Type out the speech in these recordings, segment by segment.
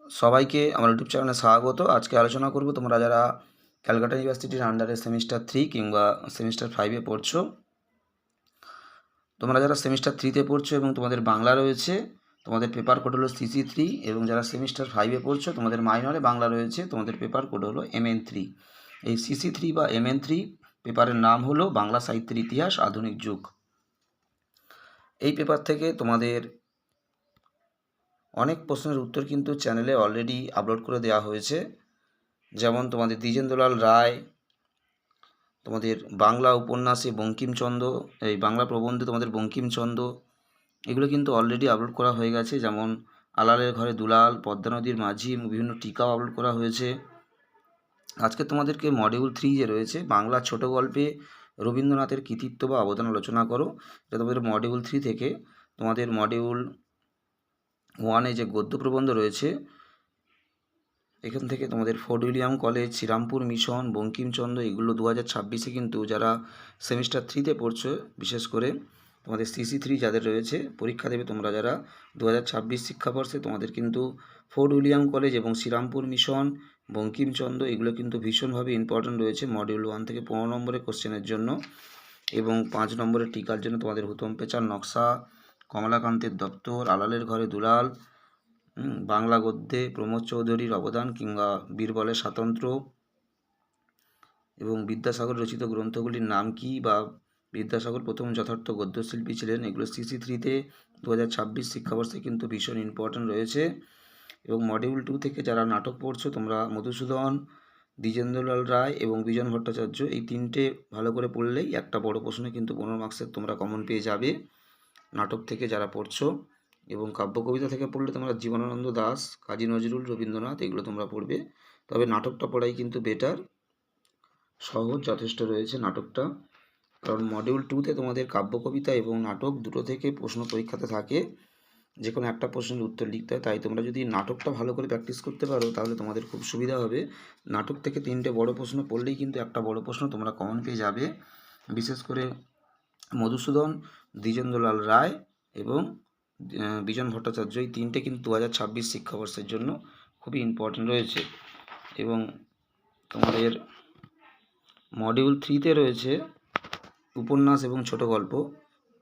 সবাইকে আমার ইউটিউব চ্যানেলে স্বাগত। আজকে আলোচনা করব তোমরা যারা ক্যালকাটা ইউনিভার্সিটির আন্ডারে সেমিস্টার 3 কিংবা সেমিস্টার 5 এ পড়ছো। তোমরা যারা সেমিস্টার 3 তে পড়ছো এবং তোমাদের বাংলা রয়েছে, তোমাদের পেপার কোড হলো CC3, এবং যারা সেমিস্টার 5 এ পড়ছো তোমাদের মাইনরে বাংলা রয়েছে, তোমাদের পেপার কোড হলো MN3। এই CC3 বা MN3 পেপারের নাম হলো বাংলা সাহিত্যের ইতিহাস আধুনিক যুগ। এই পেপার থেকে তোমাদের অনেক প্রশ্নের উত্তর কিন্তু চ্যানেলে অলরেডি আপলোড করে দেওয়া হয়েছে। যেমন তোমাদের দ্বিজেন্দ্রলাল রায়, তোমাদের বাংলা উপন্যাসে বঙ্কিমচন্দ্র, এই বাংলা প্রবন্ধে তোমাদের বঙ্কিমচন্দ্র, এগুলো কিন্তু অলরেডি আপলোড করা হয়ে গেছে। যেমন আলালের ঘরে দুলাল, পদ্মা নদীর মাঝি এবং বিভিন্ন টিকাও আপলোড করা হয়েছে। আজকে তোমাদেরকে মডিউল 3 যে রয়েছে বাংলা ছোট গল্পে রবীন্দ্রনাথের কৃতিত্ব বা অবদান আলোচনা করো। এটা তোমাদের মডিউল 3 থেকে তোমাদের মডিউল 1-এ যে গদ্য প্রবন্ধ রয়েছে, এখান থেকে তোমাদের Fort William College, Serampore Mission, Bankimchandra, এগুলো 2026-এ কিন্তু যারা সেমিস্টার 3-তে পড়ছো, বিশেষ করে তোমাদের CC3 যাদের রয়েছে পরীক্ষা দেবে তোমরা যারা 2026 শিক্ষাবর্ষে, তোমাদের কিন্তু ফোর্ট উইলিয়াম কলেজ এবং শ্রীরামপুর মিশন, বঙ্কিমচন্দ্র, এগুলো কিন্তু ভীষণভাবে ইম্পর্ট্যান্ট রয়েছে মডিউল 1 থেকে 15 নম্বরের কোশ্চেনের জন্য। এবং 5 নম্বরের টিকার জন্য তোমাদের হুতম পেচার নকশা, কমলাকান্তের দপ্তর, আলালের ঘরে দুলাল, বাংলা গদ্যে প্রমোদ চৌধুরীর অবদান কিংবা বীরবলের স্বাতন্ত্র্য, এবং বিদ্যাসাগর রচিত গ্রন্থগুলির নাম কি, বা বিদ্যাসাগর প্রথম যথার্থ গদ্যশিল্পী ছিলেন, এগুলো CC3-তে 2026 শিক্ষাবর্ষে কিন্তু ভীষণ ইম্পর্ট্যান্ট রয়েছে। এবং মডিউল 2 থেকে যারা নাটক পড়ছো তোমরা মধুসূদন, দ্বিজেন্দ্রলাল রায় এবং বিজন ভট্টাচার্য, এই তিনটে ভালো করে পড়লেই একটা বড় প্রশ্ন কিন্তু 15 মার্কসের তোমরা কমন পেয়ে যাবে নাটক থেকে যারা পড়ছো। এবং কাব্য কবিতা থেকে পড়লে তোমরা জীবনানন্দ দাশ, কাজী নজরুল, রবীন্দ্রনাথ, এগুলো তোমরা পড়বে। তবে নাটকটা পড়াই কিন্তু বেটার, সহজ যথেষ্ট রয়েছে নাটকটা। কারণ মডিউল 2-তে তোমাদের কাব্য কবিতা এবং নাটক দুটো থেকে প্রশ্ন পরীক্ষাতে থাকে, যে কোনো একটা প্রশ্নের উত্তর লিখতে হয়। তাই তোমরা যদি নাটকটা ভালো করে প্র্যাকটিস করতে পারো তাহলে তোমাদের খুব সুবিধা হবে। নাটক থেকে 3টে বড় প্রশ্ন পড়লেই কিন্তু একটা বড় প্রশ্ন তোমরা কমন পেয়ে যাবে। বিশেষ করে মধুসূদন, দ্বিজেন্দ্রলাল রায় এবং বিজন ভট্টাচার্য, এই তিনটে কিন্তু 2026 শিক্ষাবর্ষের জন্য খুবই ইম্পর্টেন্ট রয়েছে। এবং তোমাদের মডিউল 3-তে রয়েছে উপন্যাস এবং ছোট গল্প।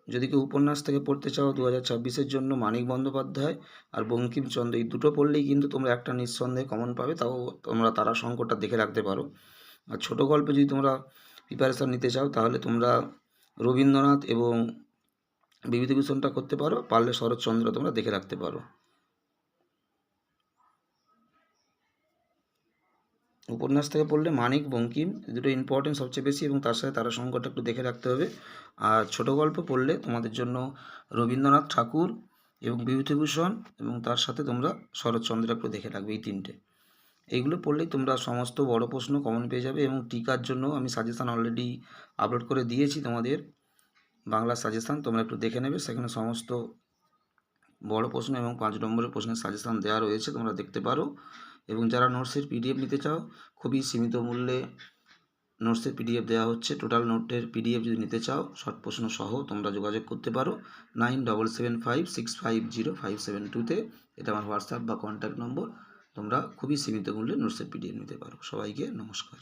যদি কেউ উপন্যাস থেকে পড়তে চাও 2026-এর জন্য মানিক বন্দ্যোপাধ্যায় আর বঙ্কিমচন্দ্র, এই দুটো পড়লেই কিন্তু তোমরা একটা নিঃসন্দেহে কমন পাবে। তাও তোমরা তারা সংকটটা দেখে রাখতে পারো। আর ছোট গল্পে যদি তোমরা প্রিপারেশান নিতে চাও তাহলে তোমরা রবীন্দ্রনাথ এবং বিভূতিভূষণটা করতে পারো, পারলে শরৎচন্দ্র তোমরা দেখে রাখতে পারো। উপন্যাস থেকে পড়লে মানিক, বঙ্কিম, দুটো ইম্পর্টেন্ট সবচেয়ে বেশি, এবং তার সাথে তারা সংকটটা একটু দেখে রাখতে হবে। আর ছোট গল্প পড়লে তোমাদের জন্য রবীন্দ্রনাথ ঠাকুর এবং বিভূতিভূষণ, এবং তার সাথে তোমরা শরৎচন্দ্র একটু দেখে রাখবে, এই তিনটে। এইগুলো পড়লেই তোমরা সমস্ত বড় প্রশ্ন কমন পেয়ে যাবে। এবং টিকার জন্য আমি সাজেশান অলরেডি আপলোড করে দিয়েছি, তোমাদের বাংলা সাজেশান তোমরা একটু দেখে নেবে। সেখানে সমস্ত বড় প্রশ্ন এবং 5 নম্বরের প্রশ্নের সাজেশান দেওয়া রয়েছে, তোমরা দেখতে পারো। এবং যারা নোটসের PDF নিতে চাও, খুবই সীমিত মূল্যে নোটসের PDF দেওয়া হচ্ছে। টোটাল নোটের PDF যদি নিতে চাও শর্ট প্রশ্ন সহ, তোমরা যোগাযোগ করতে পারো 9775650572-তে। এটা আমার হোয়াটসঅ্যাপ বা কন্ট্যাক্ট নম্বর। তোমরা খুবই সীমিত মূল্যে নোটসের PDF নিতে পারো। সবাইকে নমস্কার।